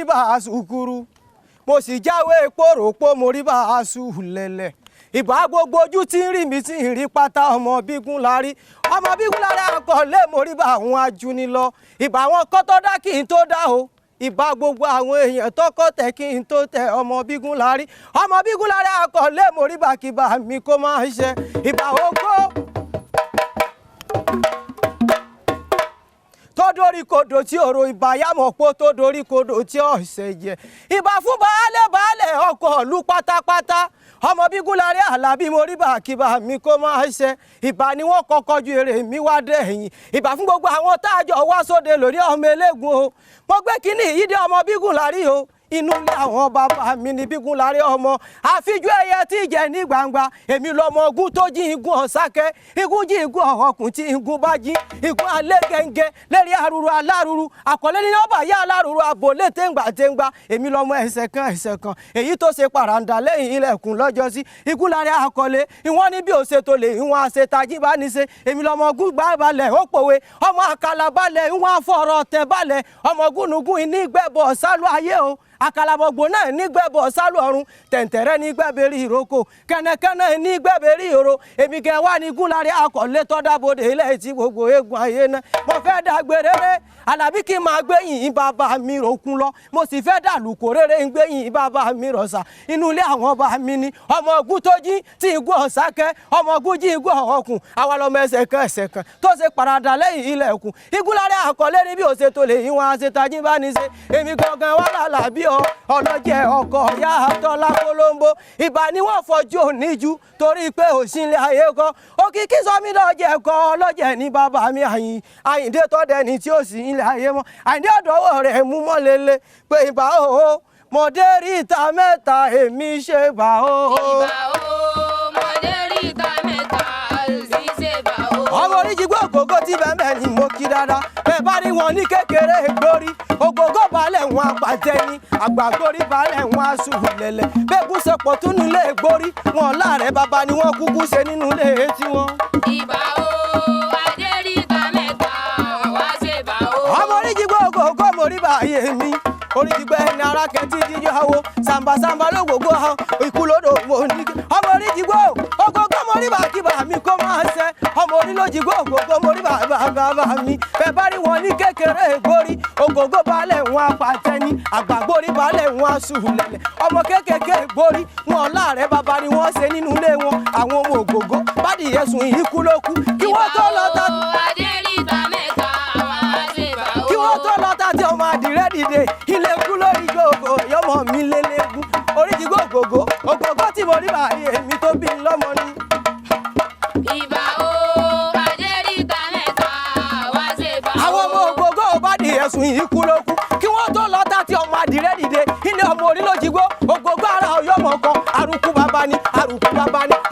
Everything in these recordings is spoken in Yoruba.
bá sùkúrú mo sì jáwé pòròpó mo rí bá sùlẹ̀lẹ̀ ìbá gbogbo ojú tí ń rí mi tí ń rí pátá ọmọ bígún lárí àkọlé mo rí bá àwọn ajuni lọ ìbá wọn kọ́ tó dá kí n tó dá o ìbá gbogbo àwọn èèyàn tọkọ tẹ kí n tó tẹ ọmọ bígún lárí àkọlé mo rí bá kí bá mi kó máa ṣe ìbá ògbó tó dorí kodò tí òrò ìbáyàmọ̀pọ̀ tó dorí kodò tí ọ̀sẹ̀ jẹ ìbá fún baálẹ̀ ọkọ̀ ìlú pátápátá ọmọ bígún lárí Àlàbí mo rí bá kí bá mi kó máa ṣe ìbá ni wọ́n kọ́kọ́ ju èrè mi wá dẹ̀yìn ìbá fún gbogbo àwọn táàjọ wá sóde lórí ọmọ eléegun o mo gbé kínní yìí dé ọmọ bígún lárí o inú ilé àwọn bàbá mi ní bígún lárí ọmọ àfijú ẹyẹ tí jẹ ní gbangba èmi lọmọ ogun tó jí igun ọ̀sákẹ́ igun jí igun ọ̀họkùn tí igun bá jí igun alẹ́ gẹ́ngẹ́ lérí arúru alárúru àkọlé ní ọba yá alárúru àbòlé téngbà èmi lọmọ ẹsẹ̀ kan èyí tó ṣe pàràǹdà lẹ́yìn ilẹ̀kùn lọ́jọ́sí igun lárí àkọlé ìwọ́n ní bí ó ṣe tó lè ìwọ̀n àṣetají bá ní ṣe èmi lọmọ ogun gbá balẹ̀ ó pòwe ọmọ àkàlà balẹ̀ ìwọ̀n àfọ̀rọ̀ tẹ̀ balẹ̀ ọmọ gúnugún ní gbẹ̀bọ̀ sálú ayé o àkàlàmọ̀gbò náà nígbẹ̀bọ̀ sálù ọ̀run tẹ̀ǹtẹ̀rẹ́ nígbẹ̀bẹ̀rí ìrókò kẹ́nẹ́kẹ́nẹ́ nígbẹ̀bẹ̀rí ìró èmi kẹ́ wá ní Gúnlárí àkọlé tọ́dábòde ilẹ̀ tí gbogbo eégún ayé náà mo fẹ́ dàgbé rere Àlàbí kí n máa gbẹ̀yìn bàbá mi ròkun lọ mo sì fẹ́ dàlùkò rere ń gbẹ̀yìn bàbá mi rọ̀ṣà inú ilé àwọn bá mi ní ọmọ ogun tó jí tí igun ọ̀sákẹ́ ọmọ ogun jí igun ọ̀họkùn àwa lọmọ ẹsẹ̀ kan tó ṣe paradà lẹ́yìn ilẹ̀kùn Gúnlárí àkọlé ní bí ó ṣe tó lè ìwọ̀n àṣetají bá ní ṣe èmi gangan wà l'Àlàbí ọlọ́jẹ̀ ọkọ̀ ya àtọ́lá polongo ìbá ni wọ́n fọjú oníjú torí pé òsínlẹ̀ ayé kọ́ òkìkí sọmí lọ́jẹ̀ kọ́ ọlọ́jẹ̀ ní bàbá mi Àyìndé tọ́dẹni tí ó sì ilẹ̀ ayé mọ́ Àyìndé ọ̀dọ́wọ́ rẹ̀ mú mọ́ lélẹ̀ pé ìbá o mọ̀dé rí ìta mẹ́ta èmi ṣe bá o. ìbá o mọ̀dé rí ìta mẹ́ta èmi ṣe bá o. ọmọ oríjì gbọ́ ògógó tí bẹ́ẹ̀ ni mo kí dáadáa bẹ́ẹ̀ bá rí wọn ní kékeré gbórí ògógó balẹ̀ wọn apàtẹ ni àgbàgbórí balẹ̀ wọn aṣùlẹ̀lẹ̀ bẹ́ẹ̀gùn sọpọ̀ tún nílé gbórí wọn láàrẹ̀ bàbá ni wọ́n kúkú ṣe nínú ilé tiwọn. ìbá o adé rí ìta mẹ́ta wá ṣe bá o. ọmọ oríjì gbọ́ ògógó mo rí báyé mi oríjì gbẹ́ ẹni ara kẹtí jíjọ àwo sàmbàsàmbà lógógó àwọn ìkúlódò mo ní ọmọ oríjì gbọ́ ògógó mo rí bàkíbà mi kó máa ṣe ọmọ orílójì gbọ́ ògógó mo rí bàbá mi bẹ́ẹ̀ bá rí wọn ní kékeré gbórí ògógó balẹ̀ wọn apàtẹ ni àgbàgbórí balẹ̀ wọn aṣùlẹ̀lẹ̀ ọmọ kékèké gbórí wọn láàrẹ̀ bàbá ni wọ́n ṣe nínú ilé wọn àwọn ọmọ ògógó bádìí ẹ̀sùn ìkú ló kú kí wọ́n tó lọ tá kí wọ́n tó lọ tá tí ọmọ àdìrẹ́ dìde ilé kú lórí gbogbo yọmọ mi lélẹ́gùn oríjì gbogbo ògógó tí mo rí báyìí èmi tó bí lọ́mọ ni. ìbá o adé rí ìta mẹ́ta wá ṣe bá o. àwọn ọmọ ògógó bádìí ẹ̀sùn ìkú ló kú kí wọ́n tó lọ tá tí ọmọ àdìrẹ́ dìde ilé ọmọ orílójìgbó ògógó ara ọyọmọ kan àrùkù bàbá ni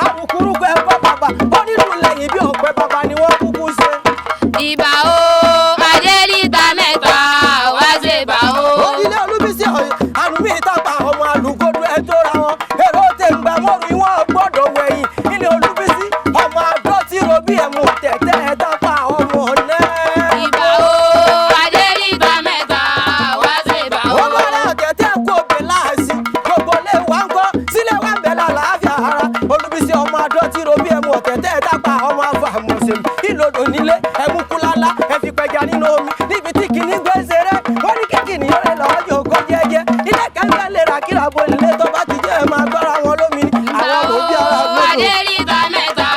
àrùkù rúkọ ẹ̀kọ́ bàbá ó nínú lẹ́yìn bí ọ̀pẹ bàbá ni wọ́n kúkú ṣe. ìbá o adé rí ìta mẹ́ta wá ṣe bá o. onílé Olúbísí àrùn mi ìtàpá ọmọ àlùkòdù ẹ tó ra wọn èrò tèǹgbà mọ́rùn ìwọ̀n gbọ́dọ̀ wẹ̀yìn ilé Olúbísí ọmọ àdó tí robí ẹ̀mú tẹ̀tẹ̀ ẹ̀ tápá ọmọ náà. ìbá o adé rí ìta mẹ́ta wá ṣe bá o. wọ́n bá rà tẹ̀tẹ̀ kó bẹ̀ láàsì gbogbo lè wá ń kọ́ sílẹ̀ wá ń bẹ̀ lálàáfíà ara Olúbísí ọmọ àdó tí robí ẹ̀mú tẹ̀tẹ̀ ẹ̀ tápá ọmọ afàmọ̀sẹ̀ ìlòdò nílé ẹ̀mú kúlálá ẹ̀ fi pẹja nínú omi níbi tí kìíní gbé ṣeré wọ́n ní kíkìní yọrẹ lọ́wọ́ jò kọ́ jẹ́jẹ́ ilé kẹ́kẹ́ lè ra kíra bo ilé tó bá ti jẹ́ ẹ̀ máa gbọ́ra wọn lómi ní àwọn òbí ara gbọ́dọ̀. adé rí ìta mẹ́ta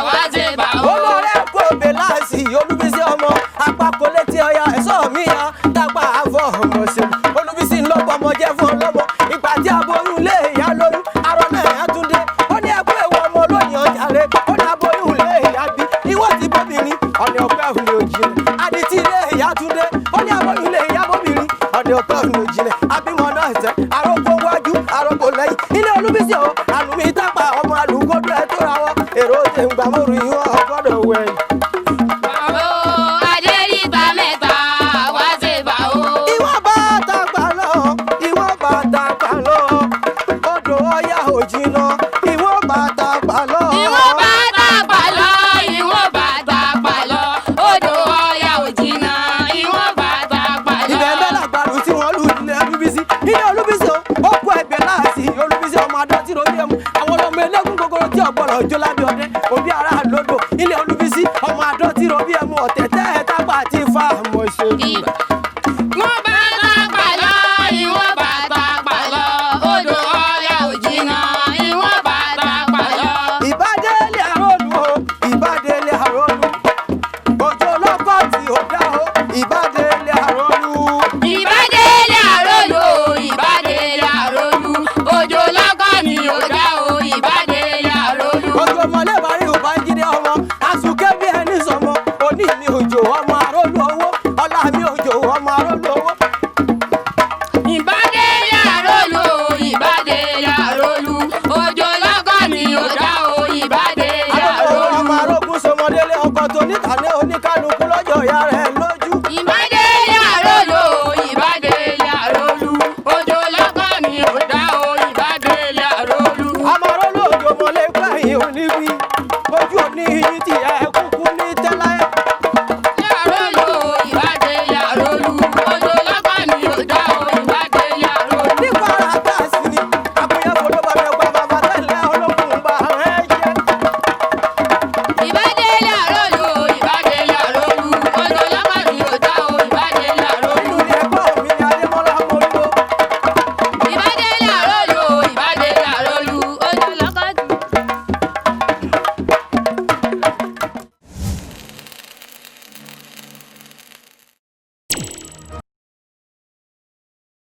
wá ṣe bá o. olórí ẹ̀kọ́ òbí láàsì Olúbísí ọmọ apákó létí ọya ẹ̀sọ́ mi ya tápá àfọ̀ ọmọ ṣe Olúbísí ńlọ́pọ̀ ọmọ jẹ́ fún ọlọ́mọ ìgbà tí aboyún lé ìyá lóyún arọ náà ẹ̀yà tún dé ó ní ẹ̀kọ́ èwo ọmọ lónìí ọjà rẹ ó ní aboyún lé ìyá bí ìwọ́n ti bóbìnrin ọ̀nà ọ̀pẹ́ òun lè jìnlẹ̀ adití lé ìyá tún dé ó ní aboyún lé ìyá bóbìnrin ọ̀nà ọ̀pẹ́ òun lè jìnlẹ̀ abímọ náà tẹ àròkọ wájú àròkọ lẹ́yìn ilé Olúbísí o àlùmí tápà ọmọ àlùkòdù ẹ̀ tó ra wọn èrò tèǹgbà mọ́rùn ìwọ̀n ọgbọ́dọ̀ wẹ̀yìn. adé rí ìta mẹ́ta wá ṣe bá o. ìwọ̀n bá tàgbà lọ odò Ọya ò jìnnà ìwọ̀n bá tàgbà lọ. ìwọ̀n bá tàgbà lọ ìwọ̀n bá tàgbà lọ odò Ọya ò jìnnà ìwọ̀n bá tàgbà lọ. ibẹ̀ bẹ́ẹ̀ làgbàdo tí wọ́n lù nílẹ̀ Olúbísí òjò lábẹ́ ọdẹ òbí ara lódò ilé olúbísí ọmọ àdó tí robí ẹmu ọ̀tẹ̀ tẹ́ ẹ tápà tí fa àmọ̀ ṣe.